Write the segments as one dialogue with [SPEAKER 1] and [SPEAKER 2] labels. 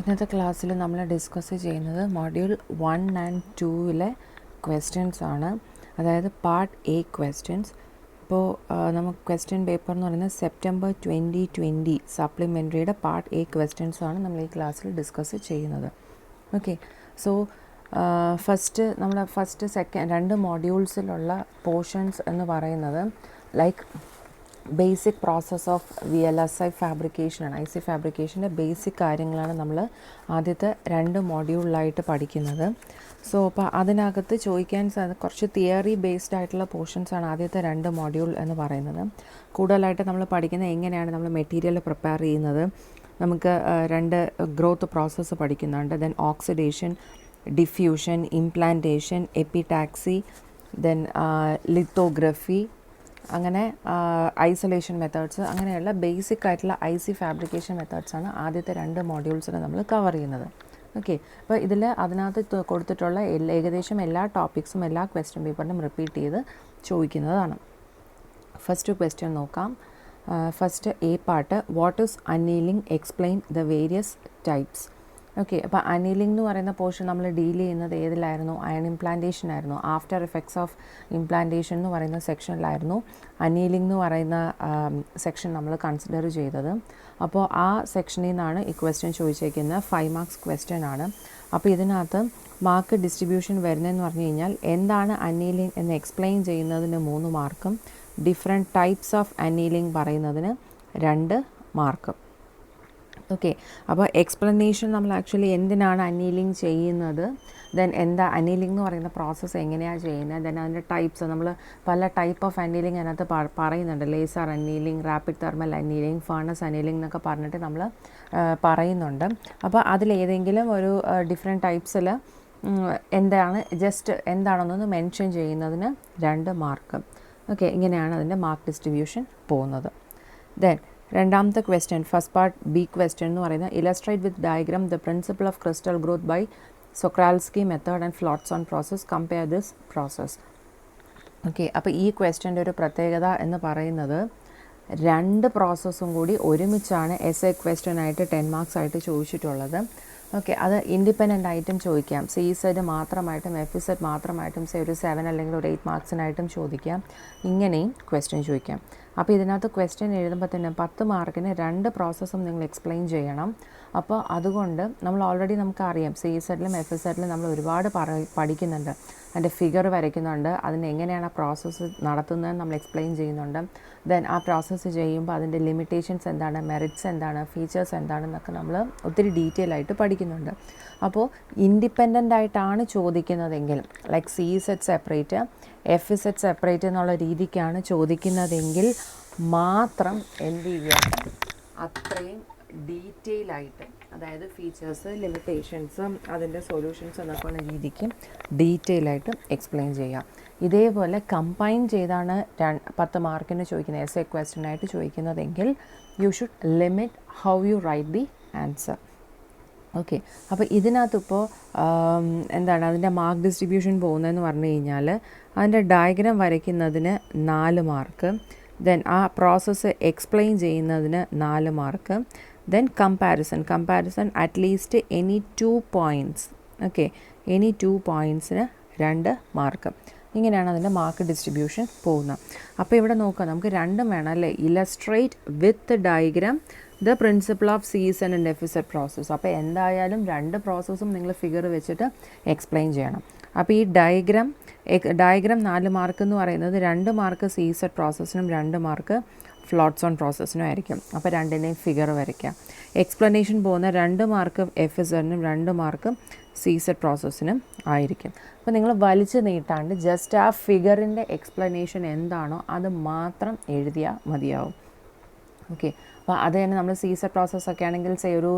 [SPEAKER 1] ഇന്നത്തെ ക്ലാസ്സിൽ നമ്മൾ ഡിസ്കസ് ചെയ്യുന്നത് മൊഡ്യൂൾ 1 ആൻഡ് 2 ക്വസ്റ്റ്യൻസ് ആണ്. അതായത് പാർട്ട് എ ക്വസ്റ്റ്യൻസ്. ഇപ്പോൾ നമുക്ക് ക്വസ്റ്റ്യൻ പേപ്പർ എന്ന് പറയുന്നത് സെപ്റ്റംബർ 2020 സപ്ലിമെൻ്ററിയുടെ പാർട്ട് എ ക്വസ്റ്റ്യൻസ് ആണ് നമ്മൾ ഈ ക്ലാസ്സിൽ ഡിസ്കസ് ചെയ്യുന്നത്. ഓക്കെ, സോ ഫസ്റ്റ് സെക്കൻഡ് രണ്ട് മോഡ്യൂൾസിലുള്ള പോർഷൻസ് എന്ന് പറയുന്നത് like basic process of VLSI ഫാബ്രിക്കേഷനാണ്. IC ഫാബ്രിക്കേഷൻ്റെ ബേസിക് കാര്യങ്ങളാണ് നമ്മൾ ആദ്യത്തെ രണ്ട് മോഡ്യൂളിലായിട്ട് പഠിക്കുന്നത്. സോ അപ്പോൾ അതിനകത്ത് ചോദിക്കാൻ കുറച്ച് തിയറി ബേസ്ഡ് ആയിട്ടുള്ള പോർഷൻസാണ് ആദ്യത്തെ രണ്ട് മോഡ്യൂൾ എന്ന് പറയുന്നത്. കൂടുതലായിട്ട് നമ്മൾ പഠിക്കുന്നത് എങ്ങനെയാണ് നമ്മൾ മെറ്റീരിയൽ പ്രിപ്പയർ ചെയ്യുന്നത്. നമുക്ക് രണ്ട് ഗ്രോത്ത് പ്രോസസ്സ് പഠിക്കുന്നുണ്ട്. Then oxidation, diffusion, implantation, എപ്പിടാക്സി, then lithography, അങ്ങനെ ഐസൊലേഷൻ മെത്തേഡ്സ്, അങ്ങനെയുള്ള ബേസിക് ആയിട്ടുള്ള IC ഫാബ്രിക്കേഷൻ മെത്തേഡ്സാണ് ആദ്യത്തെ രണ്ട് മോഡ്യൂൾസിന് നമ്മൾ കവർ ചെയ്യുന്നത്. ഓക്കെ, അപ്പോൾ അതിനകത്ത് കൊടുത്തിട്ടുള്ള ഏകദേശം എല്ലാ ടോപ്പിക്സും എല്ലാ ക്വസ്റ്റ്യൻ പേപ്പറിനും റിപ്പീറ്റ് ചെയ്ത് ചോദിക്കുന്നതാണ്. ഫസ്റ്റ് ക്വസ്റ്റ്യൻ നോക്കാം. First A part, what is annealing, explain the various types. Okay, അപ്പോൾ അനീലിംഗ് എന്ന് പറയുന്ന പോർഷൻ നമ്മൾ ഡീൽ ചെയ്യുന്നത് ഏതിലായിരുന്നു? അയൺ ഇംപ്ലാന്റേഷൻ ആയിരുന്നു. ആഫ്റ്റർ എഫക്ട്സ് ഓഫ് ഇംപ്ലാന്റേഷൻ എന്ന് പറയുന്ന സെക്ഷനിലായിരുന്നു അനീലിംഗ് എന്ന് പറയുന്ന സെക്ഷൻ നമ്മൾ കൺസിഡർ ചെയ്തത്. അപ്പോൾ ആ സെക്ഷനിൽ നിന്നാണ് ഈ ക്വസ്റ്റ്യൻ ചോദിച്ചേക്കുന്നത്. 5 മാർക്സ് ക്വസ്റ്റ്യൻ ആണ്. അപ്പോൾ ഇതിനകത്ത് മാർക്ക് ഡിസ്ട്രിബ്യൂഷൻ വരുന്നതെന്ന് പറഞ്ഞു കഴിഞ്ഞാൽ എന്താണ് അനീലിംഗ് എന്ന് എക്സ്പ്ലെയിൻ ചെയ്യുന്നതിന് 3 മാർക്കും ഡിഫറെൻറ്റ് ടൈപ്സ് ഓഫ് അനീലിംഗ് പറയുന്നതിന് 2 മാർക്കും. ഓക്കെ, അപ്പോൾ എക്സ്പ്ലനേഷൻ നമ്മൾ ആക്ച്വലി എന്തിനാണ് അനീലിംഗ് ചെയ്യുന്നത്, ദെൻ എന്താ അനീലിംഗ് എന്ന് പറയുന്ന പ്രോസസ്സ് എങ്ങനെയാണ് ചെയ്യുന്നത്, ദെൻ അതിൻ്റെ ടൈപ്സ്, നമ്മൾ പല ടൈപ്പ് ഓഫ് അനീലിംഗ് അതിനകത്ത് പറയുന്നുണ്ട്. Laser annealing, rapid thermal annealing, furnace annealing എന്നൊക്കെ പറഞ്ഞിട്ട് നമ്മൾ പറയുന്നുണ്ട്. അപ്പോൾ അതിലേതെങ്കിലും ഒരു ഡിഫറെൻറ്റ് ടൈപ്സിൽ എന്താണ് ജസ്റ്റ് എന്താണെന്നൊന്ന് മെൻഷൻ ചെയ്യുന്നതിന് 2 മാർക്ക്. ഓക്കെ, ഇങ്ങനെയാണ് അതിൻ്റെ മാർക്ക് ഡിസ്ട്രിബ്യൂഷൻ പോകുന്നത്. ദെൻ രണ്ടാമത്തെ question, first part B question എന്ന് പറയുന്നത് illustrate with diagram the principle of crystal growth by Czochralski method and float zone process, compare this process. Okay, അപ്പോൾ ഈ ക്വസ്റ്റ്യൻ്റെ ഒരു പ്രത്യേകത എന്ന് പറയുന്നത് 2 പ്രോസസ്സും കൂടി ഒരുമിച്ചാണ് എസ്എ ക്വസ്റ്റ്യൻ ആയിട്ട് 10 മാർക്സ് ആയിട്ട് ചോദിച്ചിട്ടുള്ളത്. ഓക്കെ, അത് ഇൻഡിപെൻഡൻ്റ് ആയിട്ടും ചോദിക്കാം. CZ മാത്രമായിട്ടും FZ മാത്രമായിട്ടും ഒരു 7 അല്ലെങ്കിൽ ഒരു 8 മാർക്സിനായിട്ടും ചോദിക്കാം. ഇങ്ങനെയും ക്വസ്റ്റ്യൻ ചോദിക്കാം. അപ്പോൾ ഇതിനകത്ത് ക്വസ്റ്റ്യൻ എഴുതുമ്പോൾ തന്നെ 10 മാർക്കിന് 2 പ്രോസസ്സും നിങ്ങൾ എക്സ്പ്ലെയിൻ ചെയ്യണം. അപ്പോൾ അതുകൊണ്ട് നമുക്കറിയാം CZലും FZലും നമ്മൾ ഒരുപാട് പഠിക്കുന്നുണ്ട്. അതിൻ്റെ ഫിഗർ വരയ്ക്കുന്നുണ്ട്, അതിന് എങ്ങനെയാണ് ആ പ്രോസസ്സ് നടത്തുന്നതെന്ന് നമ്മൾ എക്സ്പ്ലെയിൻ ചെയ്യുന്നുണ്ട്. ദെൻ ആ പ്രോസസ്സ് ചെയ്യുമ്പോൾ അതിൻ്റെ ലിമിറ്റേഷൻസ് എന്താണ്, മെറിറ്റ്സ് എന്താണ്, ഫീച്ചേഴ്സ് എന്താണെന്നൊക്കെ നമ്മൾ ഒത്തിരി ഡീറ്റെയിൽ ആയിട്ട് പഠിക്കുന്നുണ്ട്. അപ്പോൾ ഇൻഡിപെൻഡൻ്റ് ആയിട്ടാണ് ചോദിക്കുന്നതെങ്കിൽ like CZ separate FZ separate എന്നുള്ള രീതിക്കാണ് ചോദിക്കുന്നതെങ്കിൽ മാത്രം എന്ത് ചെയ്യുക, അത്രയും ഡീറ്റെയിൽ ആയിട്ട്, അതായത് ഫീച്ചേഴ്സ്, ലിമിറ്റേഷൻസ്, അതിൻ്റെ സൊല്യൂഷൻസ് എന്നൊക്കെ ഉള്ള രീതിക്ക് ഡീറ്റെയിൽ ആയിട്ട് എക്സ്പ്ലെയിൻ ചെയ്യാം. ഇതേപോലെ കമ്പൈൻ ചെയ്താണ് 10 മാർക്കിന് ചോദിക്കുന്നത് എസ്എ ക്വസ്റ്റ്യൻ ആയിട്ട് ചോദിക്കുന്നതെങ്കിൽ you should limit how you write the answer. Okay, അപ്പോൾ ഇതിനകത്തിപ്പോൾ എന്താണ് അതിൻ്റെ മാർക്ക് ഡിസ്ട്രിബ്യൂഷൻ പോകുന്നതെന്ന് പറഞ്ഞു കഴിഞ്ഞാൽ അതിൻ്റെ ഡയഗ്രാം വരയ്ക്കുന്നതിന് 4 മാർക്ക്, ദെൻ ആ പ്രോസസ്സ് എക്സ്പ്ലെയിൻ ചെയ്യുന്നതിന് 4 mark, then comparison at least any 2 points. Okay, any 2 പോയിൻറ്റ്സിന് 2 mark. ഇങ്ങനെയാണ് അതിൻ്റെ മാർക്ക് ഡിസ്ട്രിബ്യൂഷൻ പോകുന്നത്. അപ്പോൾ ഇവിടെ നോക്കാം, നമുക്ക് 2 വേണം അല്ലേ. Illustrate with diagram the principle of CZ and FZ process. അപ്പോൾ എന്തായാലും 2 പ്രോസസ്സും നിങ്ങൾ ഫിഗർ വെച്ചിട്ട് എക്സ്പ്ലെയിൻ ചെയ്യണം. അപ്പോൾ ഈ ഡയഗ്രാം 4 മാർക്ക് എന്ന് പറയുന്നത് 2 മാർക്ക് CZ പ്രോസസ്സിനും 2 മാർക്ക് ഫ്ലോട്ട്സോൺ പ്രോസസ്സിനും ആയിരിക്കും. അപ്പോൾ 2നെയും ഫിഗർ വരയ്ക്കാം. എക്സ്പ്ലനേഷൻ പോകുന്ന 2 മാർക്ക് FZനും 2 മാർക്ക് CZ പ്രോസസ്സിനും ആയിരിക്കും. അപ്പോൾ നിങ്ങൾ വലിച്ചു നീട്ടാണ്ട് ജസ്റ്റ് ആ ഫിഗറിൻ്റെ എക്സ്പ്ലനേഷൻ എന്താണോ അത് മാത്രം എഴുതിയാൽ മതിയാവും. ഓക്കെ, അപ്പോൾ അത് തന്നെ നമ്മൾ CZ പ്രോസസ്സൊക്കെ ആണെങ്കിൽ ഒരു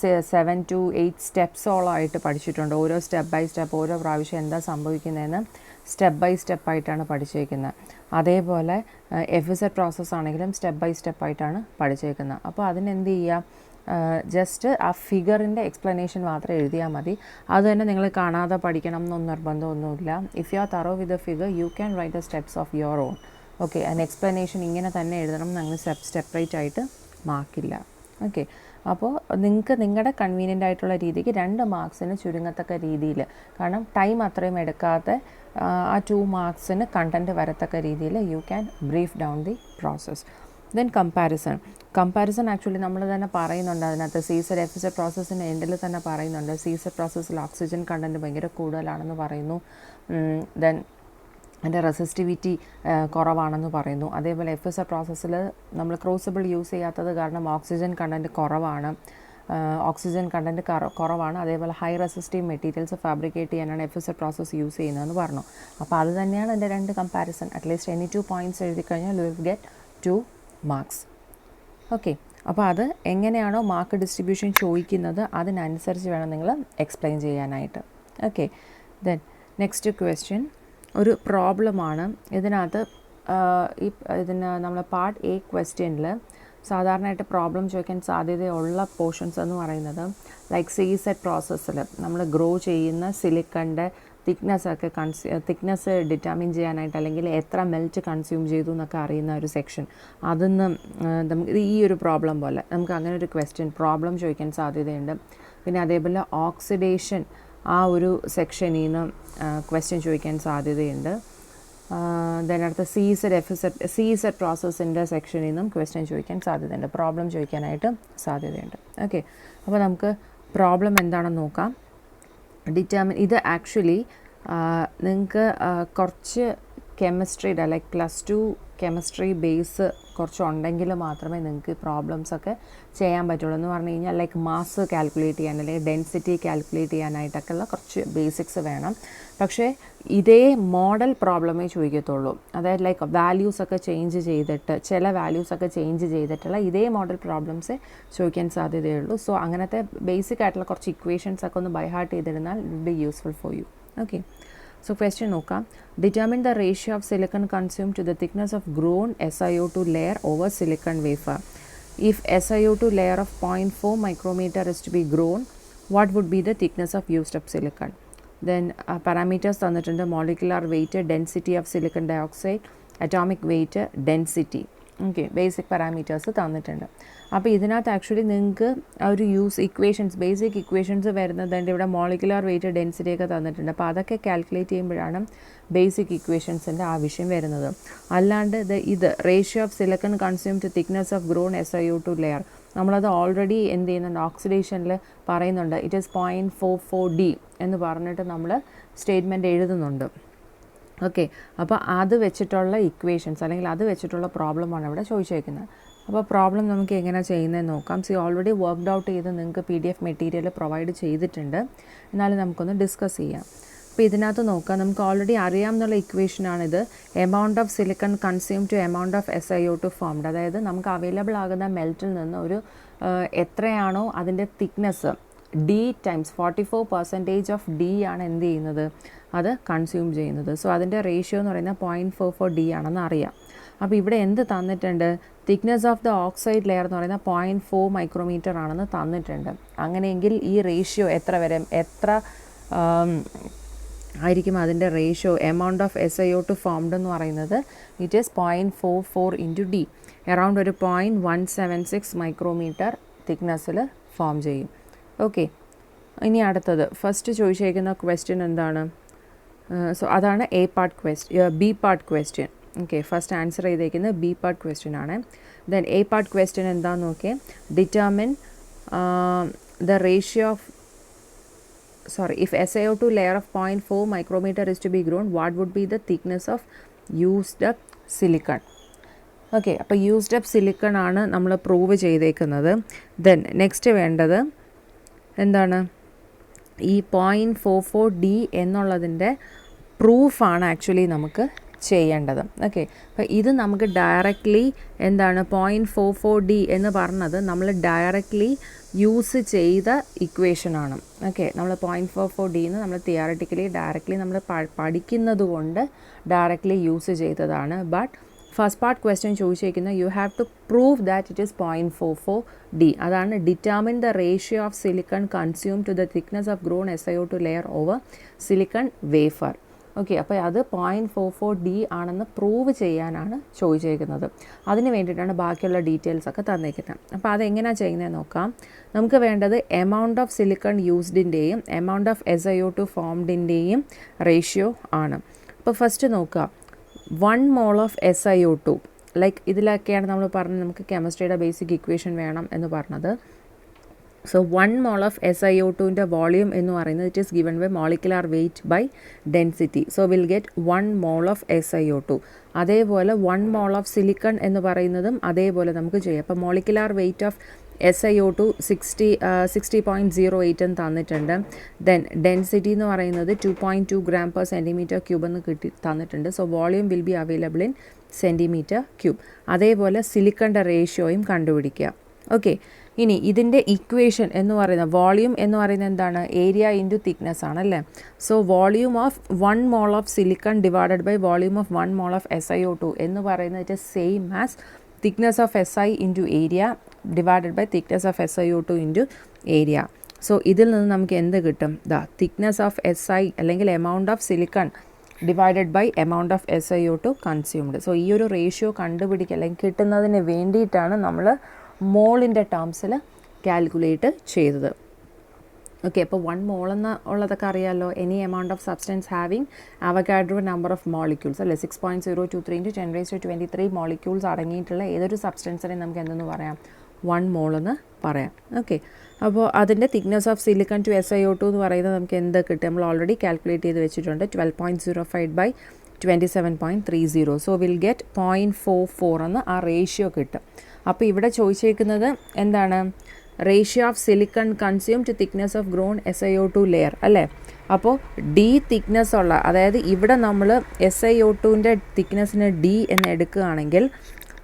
[SPEAKER 1] 7 to 8 സ്റ്റെപ്സോളമായിട്ട് പഠിച്ചിട്ടുണ്ട്. ഓരോ സ്റ്റെപ്പ് ബൈ സ്റ്റെപ്പ് ഓരോ പ്രാവശ്യം എന്താ സംഭവിക്കുന്നതെന്ന് സ്റ്റെപ്പ് ബൈ സ്റ്റെപ്പായിട്ടാണ് പഠിച്ചേക്കുന്നത്. അതേപോലെ FZ പ്രോസസ്സ് ആണെങ്കിലും സ്റ്റെപ്പ് ബൈ സ്റ്റെപ്പായിട്ടാണ് പഠിച്ചേക്കുന്നത്. അപ്പോൾ അതിനെന്ത് ചെയ്യുക, ജസ്റ്റ് ആ ഫിഗറിൻ്റെ എക്സ്പ്ലനേഷൻ മാത്രം എഴുതിയാൽ മതി. അത് തന്നെ നിങ്ങൾ കാണാതെ പഠിക്കണം എന്നൊന്നും നിർബന്ധമൊന്നുമില്ല. If you are thorough with the figure you can write the steps of your own. Okay, and explanation ഇങ്ങനെ തന്നെ എഴുതണം, അങ്ങനെ സെപ്പറേറ്റ് ആയിട്ട് മാർക്കില്ല. ഓക്കെ, അപ്പോൾ നിങ്ങൾക്ക് നിങ്ങളുടെ കൺവീനിയൻ്റ് ആയിട്ടുള്ള രീതിക്ക് 2 മാർക്സിന് ചുരുങ്ങത്തക്ക രീതിയിൽ, കാരണം ടൈം അത്രയും എടുക്കാതെ ആ 2 മാർക്സിന് കണ്ടൻറ്റ് വരത്തക്ക രീതിയിൽ you can brief down the process. Then comparison actually നമ്മൾ തന്നെ പറയുന്നുണ്ട് അതിനകത്ത്. സീസർ എഫ്സർ പ്രോസസ്സിൻ്റെ എൻഡിൽ തന്നെ പറയുന്നുണ്ട് സീസർ പ്രോസസ്സിൽ ഓക്സിജൻ കണ്ടൻറ്റ് ഭയങ്കര കൂടുതലാണെന്ന് പറയുന്നു. ദെൻ അതിൻ്റെ റെസിസ്റ്റിവിറ്റി കുറവാണെന്ന് പറയുന്നു. അതേപോലെ FSR പ്രോസസ്സിൽ നമ്മൾ ക്രൂസിബിൾ യൂസ് ചെയ്യാത്തത് കാരണം ഓക്സിജൻ കണ്ടൻറ്റ് കുറവാണ്. അതേപോലെ ഹൈ റെസിസ്റ്റീവ് മെറ്റീരിയൽസ് ഫാബ്രിക്കേറ്റ് ചെയ്യാനാണ് FSR പ്രോസസ്സ് യൂസ് ചെയ്യുന്നതെന്ന് പറഞ്ഞു. അപ്പോൾ അത് തന്നെയാണ് എൻ്റെ 2 കമ്പാരിസൺ. അറ്റ്ലീസ്റ്റ് എനി 2 പോയിൻറ്റ്സ് എഴുതി കഴിഞ്ഞാൽ you will get 2 marks. Okay, അപ്പോൾ അത് എങ്ങനെയാണോ മാർക്ക് ഡിസ്ട്രിബ്യൂഷൻ ചോദിക്കുന്നത് അതിനനുസരിച്ച് വേണം നിങ്ങൾ എക്സ്പ്ലെയിൻ ചെയ്യാനായിട്ട്. ഓക്കെ, ദെൻ നെക്സ്റ്റ് ക്വസ്റ്റ്യൻ ഒരു പ്രോബ്ലമാണ്. ഇതിനകത്ത് ഇതിന് നമ്മൾ പാർട്ട് A ക്വസ്റ്റ്യനിൽ സാധാരണയായിട്ട് പ്രോബ്ലം ചോദിക്കാൻ സാധ്യതയുള്ള പോർഷൻസ് എന്ന് പറയുന്നത് ലൈക്ക് CZ പ്രോസസ്സിൽ നമ്മൾ ഗ്രോ ചെയ്യുന്ന സിലിക്കണിൻ്റെ തിക്നെസ് ഡിറ്റർമിൻ ചെയ്യാനായിട്ട്, അല്ലെങ്കിൽ എത്ര മെൽറ്റ് കൺസ്യൂം ചെയ്തു എന്നൊക്കെ അറിയുന്ന ഒരു സെക്ഷൻ. അതിന്ന് നമുക്ക് ഈ ഒരു പ്രോബ്ലം പോലെ നമുക്ക് അങ്ങനെ ഒരു പ്രോബ്ലം ചോദിക്കാൻ സാധ്യതയുണ്ട്. പിന്നെ അതേപോലെ ഓക്സിഡേഷൻ ആ ഒരു സെക്ഷനിൽ നിന്ന് ക്വസ്റ്റ്യൻ ചോദിക്കാൻ സാധ്യതയുണ്ട്. ദെൻ അടുത്ത CZ പ്രോസസ്സിൻ്റെ സെക്ഷനിൽ നിന്നും ക്വസ്റ്റ്യൻ ചോദിക്കാൻ സാധ്യതയുണ്ട്, പ്രോബ്ലം ചോദിക്കാനായിട്ട് സാധ്യതയുണ്ട്. ഓക്കെ, അപ്പോൾ നമുക്ക് പ്രോബ്ലം എന്താണെന്ന് നോക്കാം. ഇത് ആക്ച്വലി നിങ്ങൾക്ക് കുറച്ച് കെമിസ്ട്രിയുടെ ലൈക്ക് +2 കെമിസ്ട്രി ബേസ് കുറച്ചുണ്ടെങ്കിൽ മാത്രമേ നിങ്ങൾക്ക് പ്രോബ്ലംസൊക്കെ ചെയ്യാൻ പറ്റുള്ളൂ. എന്ന് പറഞ്ഞു കഴിഞ്ഞാൽ ലൈക്ക് മാസ് കാൽക്കുലേറ്റ് ചെയ്യാൻ അല്ലെങ്കിൽ ഡെൻസിറ്റി കാൽക്കുലേറ്റ് ചെയ്യാനായിട്ടൊക്കെയുള്ള കുറച്ച് ബേസിക്സ് വേണം. പക്ഷേ ഇതേ മോഡൽ പ്രോബ്ലമേ ചോദിക്കത്തുള്ളൂ. അതായത് ലൈക്ക് വാല്യൂസൊക്കെ ചേഞ്ച് ചെയ്തിട്ടുള്ള ഇതേ മോഡൽ പ്രോബ്ലംസേ ചോദിക്കാൻ സാധ്യതയുള്ളൂ. സോ അങ്ങനത്തെ ബേസിക് ആയിട്ടുള്ള കുറച്ച് ഇക്വേഷൻസൊക്കെ ഒന്ന് ബൈ ഹാർട്ട് ചെയ്തിരുന്നാൽ it will be useful for you. Okay, so question നോക്കാം. Determine the ratio of silicon consumed to the thickness of grown SiO2 layer over silicon wafer. If SiO2 layer of 0.4 micrometer is to be grown, what would be the thickness of used up silicon? Then parameters തന്നിട്ടുണ്ട്. molecular weight, density of silicon dioxide, atomic weight, density. Okay, basic parameters തന്നിട്ടുണ്ട്. അപ്പോൾ ഇതിനകത്ത് actually നിങ്ങൾക്ക് ആ ഒരു basic equations വരുന്നത് ഇവിടെ molecular weight ഡെൻസിറ്റിയൊക്കെ തന്നിട്ടുണ്ട്. അപ്പോൾ അതൊക്കെ കാൽക്കുലേറ്റ് ചെയ്യുമ്പോഴാണ് ബേസിക് ഇക്വേഷൻസിൻ്റെ ആവശ്യം വരുന്നത്. അല്ലാണ്ട് ഇത് ratio of silicon consume to thickness of grown SiO2 layer നമ്മളത് ഓൾറെഡി എന്ത് ചെയ്യുന്നുണ്ട്, ഓക്സിഡേഷനിൽ പറയുന്നുണ്ട്. ഇറ്റ് ഈസ് 0.44D എന്ന് പറഞ്ഞിട്ട് നമ്മൾ സ്റ്റേറ്റ്മെൻറ്റ് എഴുതുന്നുണ്ട്. ഓക്കെ, അപ്പോൾ അത് വെച്ചിട്ടുള്ള ഇക്വേഷൻസ് അല്ലെങ്കിൽ അത് വെച്ചിട്ടുള്ള പ്രോബ്ലമാണ് ഇവിടെ ചോദിച്ചേക്കുന്നത്. അപ്പോൾ പ്രോബ്ലം നമുക്ക് എങ്ങനെയാണ് ചെയ്യുന്നതെന്ന് നോക്കാം. ഓൾറെഡി വർക്ക്ഡ് ഔട്ട് ചെയ്ത് നിങ്ങൾക്ക് PDF മെറ്റീരിയൽ പ്രൊവൈഡ് ചെയ്തിട്ടുണ്ട്. എന്നാലും നമുക്കൊന്ന് ഡിസ്കസ് ചെയ്യാം. അപ്പോൾ ഇതിനകത്ത് നോക്കാം, നമുക്ക് ഓൾറെഡി അറിയാമെന്നുള്ള ഇക്വേഷനാണിത്. Amount of silicon consume to amount of SiO2 formed. അതായത് നമുക്ക് അവൈലബിൾ ആകുന്ന മെൽറ്റിൽ നിന്ന് ഒരു എത്രയാണോ അതിൻ്റെ thickness D times 44% of D ആണ് എന്ത് ചെയ്യുന്നത്, അത് കൺസ്യൂം ചെയ്യുന്നത്. സോ അതിൻ്റെ റേഷ്യോ എന്ന് പറയുന്നത് 0.44D ആണെന്ന് അറിയാം. അപ്പോൾ ഇവിടെ എന്ത് തന്നിട്ടുണ്ട്, thickness of the oxide layer എന്ന് പറയുന്നത് 0.4 മൈക്രോമീറ്റർ ആണെന്ന് തന്നിട്ടുണ്ട്. അങ്ങനെയെങ്കിൽ ഈ റേഷ്യോ എത്ര ആയിരിക്കും അതിൻ്റെ ratio? Amount of SiO2 formed എന്ന് പറയുന്നത് it is 0.44 into D, around ഒരു 0.176 മൈക്രോമീറ്റർ തിക്നെസ്സിൽ ഫോം ചെയ്യും. ഓക്കെ, ഇനി അടുത്തത് ഫസ്റ്റ് ചോദിച്ചേക്കുന്ന ക്വസ്റ്റ്യൻ എന്താണ്? സോ അതാണ് B part question. Okay, first answer ചെയ്തേക്കുന്നത് ബി പാർട്ട് ക്വസ്റ്റ്യൻ ആണ്. ദെൻ എ പാർട്ട് ക്വസ്റ്റ്യൻ എന്താണെന്ന് നോക്കിയേ. Determine the ratio of if SiO2 layer of 0.4 micrometer is to be grown, what would be the thickness of used up silicon? Okay, അപ്പോൾ used up silicon ആണ് നമ്മൾ prove ചെയ്തേക്കുന്നത്. Then next വേണ്ടത് എന്താണ്, ഈ 0.44D എന്നുള്ളതിൻ്റെ പ്രൂഫാണ് ആക്ച്വലി നമുക്ക് ചെയ്യേണ്ടത്. ഓക്കെ, അപ്പോൾ ഇത് നമുക്ക് ഡയറക്റ്റ്ലി എന്താണ് 0.44D എന്ന് പറഞ്ഞത് നമ്മൾ ഡയറക്റ്റ്ലി യൂസ് ചെയ്ത ഇക്വേഷനാണ്. ഓക്കെ, നമ്മൾ 0.44D എന്ന് നമ്മൾ തിയററ്റിക്കലി ഡയറക്റ്റ്ലി നമ്മൾ പഠിക്കുന്നത് കൊണ്ട് ഡയറക്റ്റ്ലി യൂസ് ചെയ്തതാണ്. ബട്ട് ഫസ്റ്റ് പാർട്ട് ക്വസ്റ്റ്യൻ ചോദിച്ചിരിക്കുന്നത് you have to prove that it is 0.44D. അതാണ് determine the ratio of silicon consume to the thickness of grown SiO2 layer over silicon wafer. Okay, അപ്പോൾ അത് 0.44D ആണെന്ന് prove ചെയ്യാനാണ് ചോദിച്ചേക്കുന്നത്. അതിന് വേണ്ടിയിട്ടാണ് ബാക്കിയുള്ള details ഒക്കെ തന്നേക്കുന്നത്. അപ്പോൾ അതെങ്ങനെയാണ് ചെയ്യുന്നത് നോക്കാം. നമുക്ക് വേണ്ടത് എമൗണ്ട് ഓഫ് സിലിക്കൺ യൂസ്ഡിൻ്റെയും എമൗണ്ട് ഓഫ് SiO2 ഫോംഡിൻ്റെയും റേഷ്യോ ആണ്. അപ്പോൾ ഫസ്റ്റ് നോക്കുക, 1 mole ഓഫ് SiO2, ലൈക്ക് ഇതിലൊക്കെയാണ് നമ്മൾ പറഞ്ഞത് നമുക്ക് കെമിസ്ട്രിയുടെ ബേസിക് ഇക്വേഷൻ വേണം എന്ന് പറഞ്ഞത്. സോ 1 mole ഓഫ് SiO2ൻ്റെ വോളിയം എന്ന് പറയുന്നത് it is given by molecular weight by density. So will get 1 mole of SiO2. അതേപോലെ 1 mole ഓഫ് സിലിക്കൺ എന്ന് പറയുന്നതും അതേപോലെ നമുക്ക് ചെയ്യാം. അപ്പോൾ മോളിക്കുലാർ വെയ്റ്റ് ഓഫ് SiO2 60.08 എന്ന് തന്നിട്ടുണ്ട്. ദെൻ ഡെൻസിറ്റി എന്ന് പറയുന്നത് 2.2 g/cm³ എന്ന് തന്നിട്ടുണ്ട്. So volume will be available in cm³. അതേപോലെ സിലിക്കണിൻ്റെ റേഷ്യോയും കണ്ടുപിടിക്കുക. ഓക്കെ, ഇനി ഇതിൻ്റെ ഇക്വേഷൻ എന്ന് പറയുന്നത് വോളിയം എന്ന് പറയുന്നത് എന്താണ്? ഏരിയ ഇൻറ്റു തിക്നെസ് ആണല്ലേ. So volume of 1 mole of silicon divided by volume of 1 mole of SiO2 എന്ന് പറയുന്നത് it same as thickness of Si into area divided by thickness of SiO2 into area. So ഇതിൽ നിന്ന് നമുക്ക് എന്ത് കിട്ടും? Thickness of Si അല്ലെങ്കിൽ amount of silicon divided by amount of SiO2 consumed. So ഈ ഒരു റേഷ്യോ കണ്ടുപിടിക്കുക അല്ലെങ്കിൽ കിട്ടുന്നതിന് വേണ്ടിയിട്ടാണ് നമ്മൾ മോളിൻ്റെ ടേംസിൽ കാൽക്കുലേറ്റ് ചെയ്തത്. ഓക്കെ, അപ്പോൾ 1 mole ഉള്ളതൊക്കെ അറിയാമല്ലോ. Any amount of substance having Avogadro number of molecules അല്ലേ, 6.023 × 10⁻23 മോളിക്യൂൾസ് അടങ്ങിയിട്ടുള്ള ഏതൊരു സബ്സ്റ്റൻസിനെ നമുക്ക് എന്തെന്ന് പറയാം? 1 mole എന്ന് പറയാം. ഓക്കെ, അപ്പോൾ അതിൻ്റെ thickness of silicon to SiO2 എന്ന് പറയുന്നത് നമുക്ക് എന്ത് കിട്ടും? നമ്മൾ ഓൾറെഡി കാൽക്കുലേറ്റ് ചെയ്ത് വെച്ചിട്ടുണ്ട്. 12.05 / 27.30. സോ വിൽ ഗെറ്റ് 0.44 എന്ന് ആ റേഷ്യോ കിട്ടും. അപ്പോൾ ഇവിടെ ചോദിച്ചേക്കുന്നത് എന്താണ്? Ratio of silicon consume to thickness of grown SiO2 layer അല്ലേ. അപ്പോൾ D തിക്നെസ് ഉള്ള, അതായത് ഇവിടെ നമ്മൾ SiO2ൻ്റെ തിക്നെസ്സിന് D എന്ന് എടുക്കുകയാണെങ്കിൽ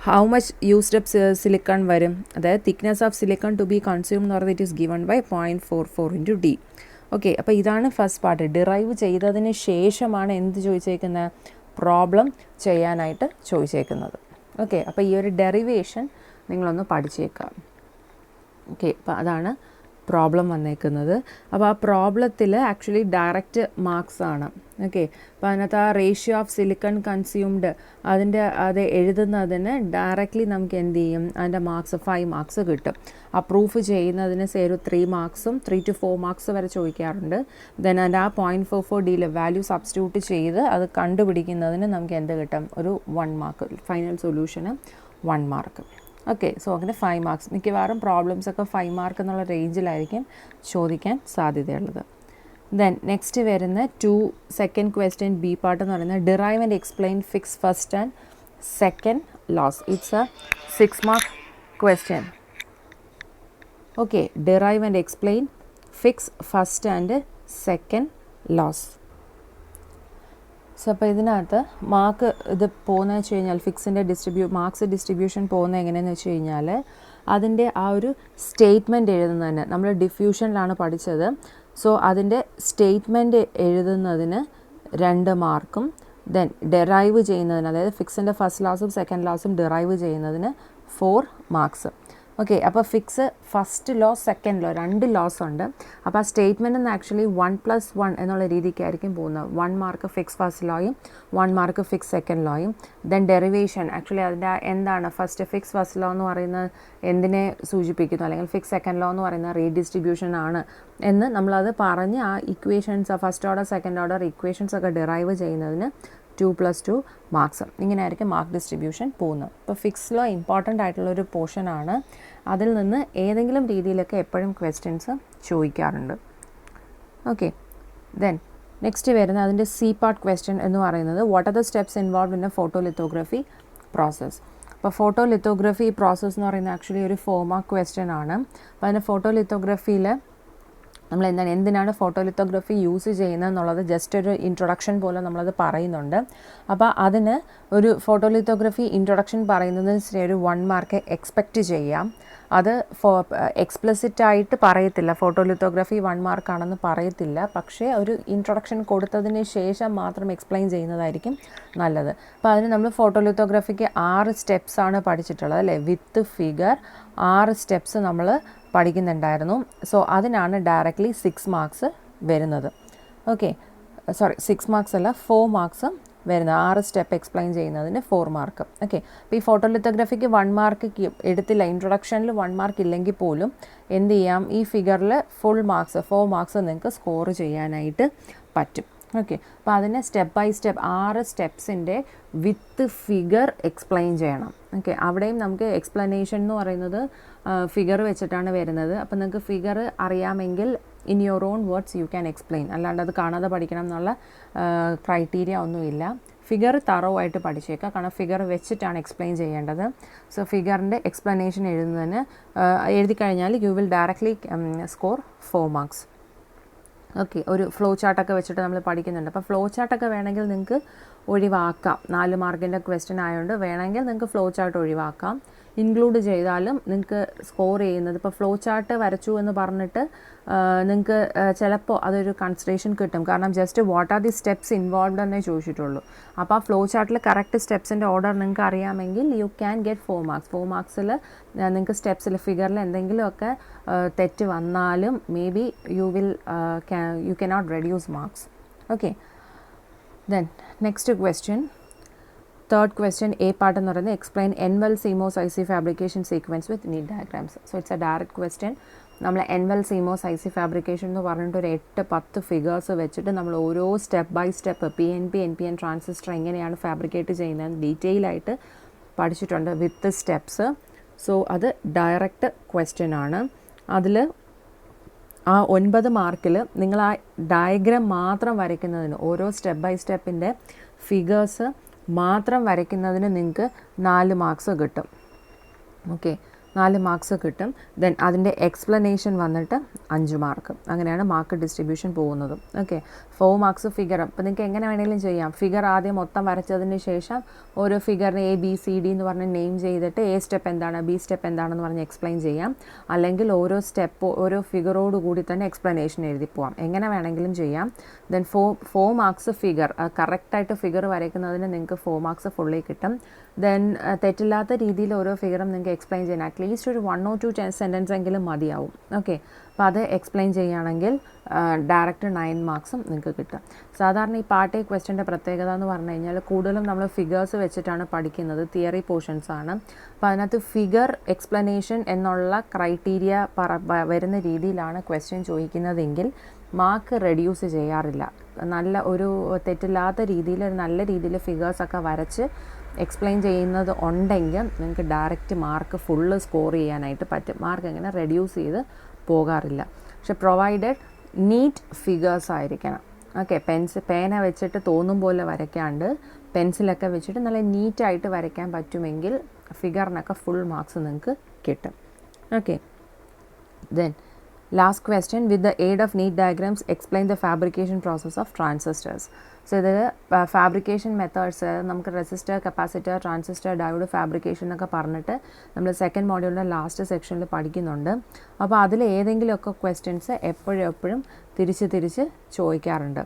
[SPEAKER 1] how much used up silicon വരും? അതായത് thickness of silicon to be consume എന്ന് പറയുന്നത് it is given by 0.44 × D. Okay, അപ്പോൾ ഇതാണ് ഫസ്റ്റ് പാർട്ട്. ഡിറൈവ് ചെയ്തതിന് ശേഷമാണ് എന്ത് ചോദിച്ചേക്കുന്നത്? പ്രോബ്ലം ചെയ്യാനായിട്ട് ചോദിച്ചേക്കുന്നത്. ഓക്കെ, അപ്പോൾ ഈ ഒരു ഡെറിവേഷൻ നിങ്ങളൊന്ന് പഠിച്ചേക്കാം. ഓക്കെ, അപ്പോൾ അതാണ് പ്രോബ്ലം വന്നേക്കുന്നത്. അപ്പോൾ ആ പ്രോബ്ലത്തിൽ ആക്ച്വലി ഡയറക്റ്റ് മാർക്സ് ആണ്. ഓക്കെ, അപ്പോൾ അതിനകത്ത് ആ റേഷ്യോ ഓഫ് സിലിക്കൺ കൺസ്യൂംഡ് അത് എഴുതുന്നതിന് ഡയറക്റ്റ്ലി നമുക്ക് എന്ത് ചെയ്യും? അതിൻ്റെ മാർക്സ് 5 മാർക്സ് കിട്ടും. ആ പ്രൂഫ് ചെയ്യുന്നതിന് ഒരു 3 മാർക്സും 3 to 4 മാർക്സ് വരെ ചോദിക്കാറുണ്ട്. ദെൻ അതിൻ്റെ ആ 0.44D വാല്യൂ സബ്സ്റ്റിറ്റ്യൂട്ട് ചെയ്ത് അത് കണ്ടുപിടിക്കുന്നതിന് നമുക്ക് എന്ത് കിട്ടും? ഒരു 1 മാർക്ക്. ഫൈനൽ സൊല്യൂഷന് 1 മാർക്ക്. ഓക്കെ, സോ അങ്ങനെ 5 മാർക്സ്. മിക്കവാറും പ്രോബ്ലംസൊക്കെ 5 മാർക്ക് എന്നുള്ള റേഞ്ചിലായിരിക്കും ചോദിക്കാൻ സാധ്യതയുള്ളത്. ദെൻ നെക്സ്റ്റ് വരുന്ന സെക്കൻഡ് ക്വസ്റ്റ്യൻ ബി പാർട്ട് എന്ന് പറയുന്നത് derive and explain Fick's first and second laws. It's a 6 mark question. Okay, derive and explain Fick's first and second laws. So അപ്പോൾ ഇതിനകത്ത് മാർക്ക് ഇത് പോകുന്നതെന്ന് വെച്ച് കഴിഞ്ഞാൽ ഫിക്സിൻ്റെ മാർക്സ് ഡിസ്ട്രിബ്യൂഷൻ പോകുന്നത് എങ്ങനെയെന്ന് വെച്ച് കഴിഞ്ഞാൽ അതിൻ്റെ ആ ഒരു സ്റ്റേറ്റ്മെൻറ്റ് എഴുതുന്നതിന് നമ്മൾ ഡിഫ്യൂഷനിലാണ് പഠിച്ചത്. സോ അതിൻ്റെ സ്റ്റേറ്റ്മെൻറ്റ് എഴുതുന്നതിന് 2 മാർക്കും ദെൻ ഡെറൈവ് ചെയ്യുന്നതിന്, അതായത് ഫിക്സിൻ്റെ ഫസ്റ്റ് ലോസും സെക്കൻഡ് ലോസും ഡെറൈവ് ചെയ്യുന്നതിന് 4 മാർക്സ്. ഓക്കെ, അപ്പോൾ Fick's first law second law 2 laws ഉണ്ട്. അപ്പോൾ ആ സ്റ്റേറ്റ്മെൻറ്റിൽ നിന്ന് ആക്ച്വലി 1+1 എന്നുള്ള രീതിക്കായിരിക്കും പോകുന്നത്. 1 മാർക്ക് ഫിക്സ് ഫസ്റ്റ് ലോയും 1 മാർക്ക് ഫിക്സ് സെക്കൻഡ് ലോയും. ദെൻ ഡെറിവേഷൻ ആക്ച്വലി അതിൻ്റെ എന്താണ്? ഫസ്റ്റ് ഫിക്സ് ഫസ്റ്റ് ലോ എന്ന് പറയുന്നത് എന്തിനെ സൂചിപ്പിക്കുന്നു? അല്ലെങ്കിൽ ഫിക്സ് സെക്കൻഡ് ലോ എന്ന് പറയുന്നത് റീഡിസ്ട്രിബ്യൂഷൻ ആണ് എന്ന് നമ്മളത് പറഞ്ഞ് ആ equations, first order second order equations ഒക്കെ ഡെറൈവ് ചെയ്യുന്നതിന് 2+2 മാർക്സ്. ഇങ്ങനെയായിരിക്കും മാർക്ക് ഡിസ്ട്രിബ്യൂഷൻ പോകുന്നത്. ഇപ്പോൾ ഫിക്സ് ലോ ഇമ്പോർട്ടൻ്റ് ആയിട്ടുള്ളൊരു പോർഷനാണ്. അതിൽ നിന്ന് ഏതെങ്കിലും രീതിയിലൊക്കെ എപ്പോഴും ക്വസ്റ്റ്യൻസ് ചോദിക്കാറുണ്ട്. ഓക്കെ, ദെൻ നെക്സ്റ്റ് വരുന്നത് അതിൻ്റെ സി പാർട്ട് ക്വസ്റ്റ്യൻ എന്ന് പറയുന്നത് what are the steps involve in a photolithography process. അപ്പോൾ ഫോട്ടോലിത്തോഗ്രഫി പ്രോസസ്സ് എന്ന് പറയുന്നത് ആക്ച്വലി ഒരു 4 മാർക്ക് ക്വസ്റ്റ്യൻ ആണ്. അപ്പോൾ അതിൻ്റെ ഫോട്ടോലിത്തോഗ്രഫിയിൽ നമ്മൾ എന്തിനാണ് ഫോട്ടോലിത്തോഗ്രഫി യൂസ് ചെയ്യുന്നത് എന്നുള്ളത് ജസ്റ്റ് ഒരു ഇൻട്രൊഡക്ഷൻ പോലെ നമ്മളത് പറയുന്നുണ്ട്. അപ്പോൾ അതിന് ഒരു ഫോട്ടോലിത്തോഗ്രഫി ഇൻട്രൊഡക്ഷൻ പറയുന്നതിന് ഒരു 1 മാർക്ക് എക്സ്പെക്റ്റ് ചെയ്യാം. അത് എക്സ്പ്ലിസിറ്റ് ആയിട്ട് പറയത്തില്ല, ഫോട്ടോലിത്തോഗ്രഫി 1 മാർക്കാണെന്ന് പറയത്തില്ല. പക്ഷേ ഒരു ഇൻട്രൊഡക്ഷൻ കൊടുത്തതിന് ശേഷം മാത്രം എക്സ്പ്ലെയിൻ ചെയ്യുന്നതായിരിക്കും നല്ലത്. അപ്പോൾ അതിന് നമ്മൾ ഫോട്ടോലിത്തോഗ്രഫിക്ക് 6 സ്റ്റെപ്സാണ് പഠിച്ചിട്ടുള്ളത് അല്ലേ. വിത്ത് ഫിഗർ 6 സ്റ്റെപ്സ് നമ്മൾ പഠിക്കുന്നുണ്ടായിരുന്നു. സോ അതിനാണ് ഡയറക്റ്റ്ലി 6 മാർക്സ് വരുന്നത്. ഓക്കെ, 6 മാർക്സ് അല്ല 4 മാർക്സ് വരുന്നത്. 6 സ്റ്റെപ്പ് എക്സ്പ്ലെയിൻ ചെയ്യുന്നതിന് 4 മാർക്ക്. ഓക്കെ, അപ്പോൾ ഈ ഫോട്ടോലിത്തോഗ്രഫിക്ക് 1 മാർക്ക് എടുത്തില്ല, ഇൻട്രൊഡക്ഷനിൽ 1 മാർക്ക് ഇല്ലെങ്കിൽ പോലും എന്ത് ചെയ്യാം, ഈ ഫിഗറിൽ ഫുൾ മാർക്സ് 4 മാർക്സ് നിങ്ങൾക്ക് സ്കോർ ചെയ്യാനായിട്ട് പറ്റും. ഓക്കെ, അപ്പോൾ അതിനെ സ്റ്റെപ്പ് ബൈ സ്റ്റെപ്പ് 6 സ്റ്റെപ്സിൻ്റെ വിത്ത് ഫിഗർ എക്സ്പ്ലെയിൻ ചെയ്യണം. ഓക്കെ, അവിടെയും നമുക്ക് എക്സ്പ്ലനേഷൻ എന്ന് പറയുന്നത് ഫിഗർ വെച്ചിട്ടാണ് വരുന്നത്. അപ്പോൾ നിങ്ങൾക്ക് ഫിഗർ അറിയാമെങ്കിൽ in your own words you can explain, അല്ലാണ്ട് അത് കാണാതെ പഠിക്കണം എന്നുള്ള ക്രൈറ്റീരിയ ഒന്നുമില്ല. ഫിഗർ തറവായിട്ട് പഠിച്ചേക്കാം, കാരണം ഫിഗർ വെച്ചിട്ടാണ് എക്സ്പ്ലെയിൻ ചെയ്യേണ്ടത്. സോ ഫിഗറിൻ്റെ എക്സ്പ്ലനേഷൻ എഴുതി കഴിഞ്ഞാൽ you will directly score 4 marks. Okay, ഒരു ഫ്ലോ ചാർട്ടൊക്കെ വെച്ചിട്ട് നമ്മൾ പഠിക്കുന്നുണ്ട്. അപ്പോൾ ഫ്ലോ ചാർട്ടൊക്കെ വേണമെങ്കിൽ നിങ്ങൾക്ക് ഒഴിവാക്കാം. 4 മാർക്കിൻ്റെ ക്വസ്റ്റ്യൻ ആയതുകൊണ്ട് വേണമെങ്കിൽ നിങ്ങൾക്ക് ഫ്ലോ ചാർട്ട് ഒഴിവാക്കാം. ഇൻക്ലൂഡ് ചെയ്താലും നിങ്ങൾക്ക് സ്കോർ ചെയ്യുന്നത്, ഇപ്പോൾ ഫ്ലോ ചാർട്ട് വരച്ചു എന്ന് പറഞ്ഞിട്ട് നിങ്ങൾക്ക് ചിലപ്പോൾ അതൊരു കൺസിഡറേഷൻ കിട്ടും. കാരണം just what are the steps involved എന്നേ ചോദിച്ചിട്ടുള്ളൂ. അപ്പോൾ ആ ഫ്ലോ ചാർട്ടിൽ കറക്റ്റ് സ്റ്റെപ്സിൻ്റെ ഓർഡർ നിങ്ങൾക്ക് അറിയാമെങ്കിൽ യു ക്യാൻ ഗെറ്റ് 4 മാർക്സ്. 4 മാർക്സിൽ നിങ്ങൾക്ക് സ്റ്റെപ്സിൽ ഫിഗറിൽ എന്തെങ്കിലുമൊക്കെ തെറ്റ് വന്നാലും may be you cannot reduce marks. Okay, then next question, third question A part എന്ന് പറയുന്നത് explain N well CMOS I C fabrication sequence with neat diagrams. So it's a direct question. നമ്മൾ N well CMOS I C fabrication എന്ന് പറഞ്ഞിട്ട് ഒരു 8-10 figures വെച്ചിട്ട് നമ്മൾ ഓരോ step by step PNP transistor എങ്ങനെയാണ് ഫാബ്രിക്കേറ്റ് ചെയ്യുന്നത് ഡീറ്റെയിൽ ആയിട്ട് പഠിച്ചിട്ടുണ്ട് വിത്ത് സ്റ്റെപ്സ്. സോ അത് ഡയറക്റ്റ് ക്വസ്റ്റ്യൻ ആണ്. അതിൽ ആ 9 മാർക്കിൽ നിങ്ങൾ ആ ഡയഗ്രാം മാത്രം വരയ്ക്കുന്നതിന്, ഓരോ സ്റ്റെപ്പ് ബൈ സ്റ്റെപ്പിൻ്റെ ഫിഗേഴ്സ് മാത്രം വരയ്ക്കുന്നതിന് നിങ്ങൾക്ക് 4 മാർക്സ് കിട്ടും. ഓക്കെ, 4 മാർക്സ് കിട്ടും. ദെൻ അതിൻ്റെ എക്സ്പ്ലനേഷൻ വന്നിട്ട് 5 മാർക്ക്. അങ്ങനെയാണ് മാർക്ക് ഡിസ്ട്രിബ്യൂഷൻ പോകുന്നത്. Okay, 4 marks figure. അപ്പോൾ നിങ്ങൾക്ക് എങ്ങനെ വേണമെങ്കിലും ചെയ്യാം. ഫിഗർ ആദ്യം മൊത്തം വരച്ചതിന് ശേഷം ഓരോ ഫിഗറിന് ABCD എന്ന് പറഞ്ഞ് നെയിം ചെയ്തിട്ട് A സ്റ്റെപ്പ് എന്താണ് B സ്റ്റെപ്പ് എന്താണെന്ന് പറഞ്ഞ് എക്സ്പ്ലെയിൻ ചെയ്യാം. അല്ലെങ്കിൽ ഓരോ സ്റ്റെപ്പ് ഓരോ ഫിഗറോട് കൂടി തന്നെ എക്സ്പ്ലനേഷൻ എഴുതി പോവാം. എങ്ങനെ വേണമെങ്കിലും ചെയ്യാം. ദെൻ 4 മാർക്സ് ഫിഗർ, കറക്റ്റായിട്ട് ഫിഗർ വരയ്ക്കുന്നതിന് നിങ്ങൾക്ക് 4 മാർക്സ് ഫുള്ളി കിട്ടും. ദെൻ തെറ്റില്ലാത്ത രീതിയിൽ ഓരോ ഫിഗറും നിങ്ങൾക്ക് എക്സ്പ്ലെയിൻ ചെയ്യാൻ അറ്റ്ലീസ്റ്റ് ഒരു 1 or 2 സെൻറ്റൻസ് എങ്കിലും മതിയാവും. ഓക്കെ, അപ്പോൾ അത് എക്സ്പ്ലെയിൻ ചെയ്യുകയാണെങ്കിൽ ഡയറക്റ്റ് 9 മാർക്സും നിങ്ങൾക്ക് കിട്ടും. സാധാരണ ഈ പാർട്ട് എ ക്വസ്റ്റ്യൻ്റെ പ്രത്യേകത എന്ന് പറഞ്ഞു കഴിഞ്ഞാൽ കൂടുതലും നമ്മൾ ഫിഗേഴ്സ് വെച്ചിട്ടാണ് പഠിക്കുന്നത്, തിയറി പോർഷൻസ് ആണ്. അപ്പോൾ അതിനകത്ത് ഫിഗർ എക്സ്പ്ലനേഷൻ എന്നുള്ള ക്രൈറ്റീരിയ വരുന്ന രീതിയിലാണ് ക്വസ്റ്റ്യൻ ചോദിക്കുന്നതെങ്കിൽ മാർക്ക് റെഡ്യൂസ് ചെയ്യാറില്ല. നല്ല ഒരു തെറ്റില്ലാത്ത രീതിയിൽ നല്ല രീതിയിൽ ഫിഗേഴ്സൊക്കെ വരച്ച് എക്സ്പ്ലെയിൻ ചെയ്യുന്നത് ഉണ്ടെങ്കിൽ നിങ്ങൾക്ക് ഡയറക്റ്റ് മാർക്ക് ഫുള്ള് സ്കോർ ചെയ്യാനായിട്ട് പറ്റും. മാർക്ക് അങ്ങനെ റെഡ്യൂസ് ചെയ്ത് പോകാറില്ല. പക്ഷെ പ്രൊവൈഡഡ് നീറ്റ് ഫിഗേഴ്സ് ആയിരിക്കണം. ഓക്കെ, പേന വെച്ചിട്ട് തോന്നും പോലെ വരയ്ക്കാണ്ട് പെൻസിലൊക്കെ വെച്ചിട്ട് നല്ല നീറ്റായിട്ട് വരയ്ക്കാൻ പറ്റുമെങ്കിൽ ഫിഗറിനൊക്കെ ഫുൾ മാർക്സ് നിങ്ങൾക്ക് കിട്ടും. Okay, then last question, with the aid of neat diagrams explain the fabrication process of transistors. So ഇത് ഫാബ്രിക്കേഷൻ മെത്തേഡ്സ് നമുക്ക് resistor, capacitor, transistor, diode fabrication എന്നൊക്കെ പറഞ്ഞിട്ട് നമ്മൾ സെക്കൻഡ് മോഡ്യൂളിൻ്റെ ലാസ്റ്റ് സെക്ഷനിൽ പഠിക്കുന്നുണ്ട്. അപ്പോൾ അതിൽ ഏതെങ്കിലുമൊക്കെ ക്വസ്റ്റ്യൻസ് എപ്പോഴും തിരിച്ച് ചോദിക്കാറുണ്ട്.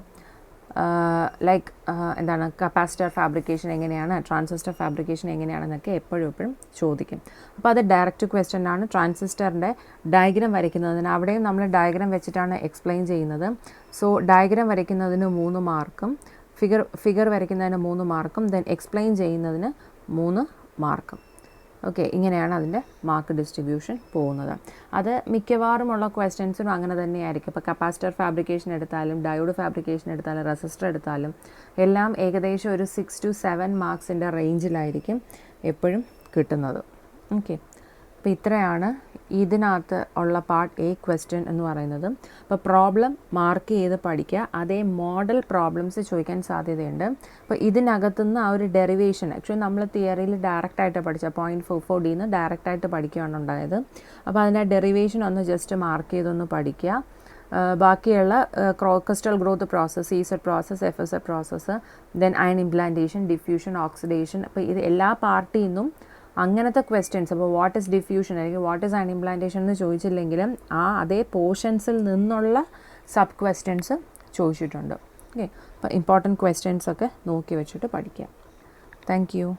[SPEAKER 1] ലൈക്ക് എന്താണ് കപ്പാസിറ്റർ ഫാബ്രിക്കേഷൻ എങ്ങനെയാണ്, ട്രാൻസിസ്റ്റർ ഫാബ്രിക്കേഷൻ എങ്ങനെയാണെന്നൊക്കെ എപ്പോഴും ചോദിക്കും. അപ്പോൾ അത് ഡയറക്റ്റ് ക്വസ്റ്റ്യൻ ആണ്. ട്രാൻസിസ്റ്ററിൻ്റെ ഡയഗ്രാം വരയ്ക്കുന്നതിന് അവിടെയും നമ്മൾ ഡയഗ്രാം വെച്ചിട്ടാണ് എക്സ്പ്ലെയിൻ ചെയ്യുന്നത്. സോ ഡയഗ്രാം വരയ്ക്കുന്നതിന് 3 മാർക്കും ഫിഗർ വരയ്ക്കുന്നതിന് 3 മാർക്കും ദെൻ എക്സ്പ്ലെയിൻ ചെയ്യുന്നതിന് 3 മാർക്കും. ഓക്കെ, ഇങ്ങനെയാണ് അതിൻ്റെ മാർക്ക് ഡിസ്ട്രിബ്യൂഷൻ പോകുന്നത്. അത് മിക്കവാറുമുള്ള ക്വസ്റ്റ്യൻസിനും അങ്ങനെ തന്നെയായിരിക്കും. ഇപ്പോൾ കപ്പാസിറ്റർ ഫാബ്രിക്കേഷൻ എടുത്താലും ഡയോഡ് ഫാബ്രിക്കേഷൻ എടുത്താലും റെസിസ്റ്റർ എടുത്താലും എല്ലാം ഏകദേശം ഒരു 6 to 7 മാർക്സിൻ്റെ റേഞ്ചിലായിരിക്കും എപ്പോഴും കിട്ടുന്നത്. ഓക്കെ, അപ്പോൾ ഇത്രയാണ് ഇതിനകത്ത് ഉള്ള പാർട്ട് എ ക്വസ്റ്റ്യൻ എന്ന് പറയുന്നത്. അപ്പോൾ പ്രോബ്ലം മാർക്ക് ചെയ്ത് പഠിക്കുക. അതേ മോഡൽ പ്രോബ്ലംസ് ചോദിക്കാൻ സാധ്യതയുണ്ട്. അപ്പോൾ ഇതിനകത്തുനിന്ന് ആ ഒരു ഡെറിവേഷൻ ആക്ച്വലി നമ്മൾ തിയറിയിൽ ഡയറക്റ്റായിട്ട് പഠിച്ച 0.44D ഡയറക്റ്റായിട്ട് പഠിക്കുകയാണ് ഉണ്ടായത്. അപ്പോൾ അതിൻ്റെ ഡെറിവേഷൻ ഒന്ന് ജസ്റ്റ് മാർക്ക് ചെയ്തൊന്ന് പഠിക്കുക. ബാക്കിയുള്ള crystal growth process, EZ process, FSZ process, then iron implantation, diffusion, oxidation, അപ്പോൾ ഇത് എല്ലാ പാർട്ടിൽ നിന്നും അങ്ങനത്തെ ക്വസ്റ്റ്യൻസ്, അപ്പോൾ വാട്ട് ഇസ് ഡിഫ്യൂഷൻ അല്ലെങ്കിൽ വാട്ട് ഇസ് അയൺ ഇംപ്ലാന്റേഷൻ എന്ന് ചോദിച്ചില്ലെങ്കിലും അതേ പോർഷൻസിൽ നിന്നുള്ള സബ് ക്വസ്റ്റ്യൻസ് ചോദിച്ചിട്ടുണ്ട്. ഓക്കെ, അപ്പോൾ ഇമ്പോർട്ടൻറ്റ് ക്വസ്റ്റ്യൻസൊക്കെ നോക്കി വെച്ചിട്ട് പഠിക്കാം. Thank you.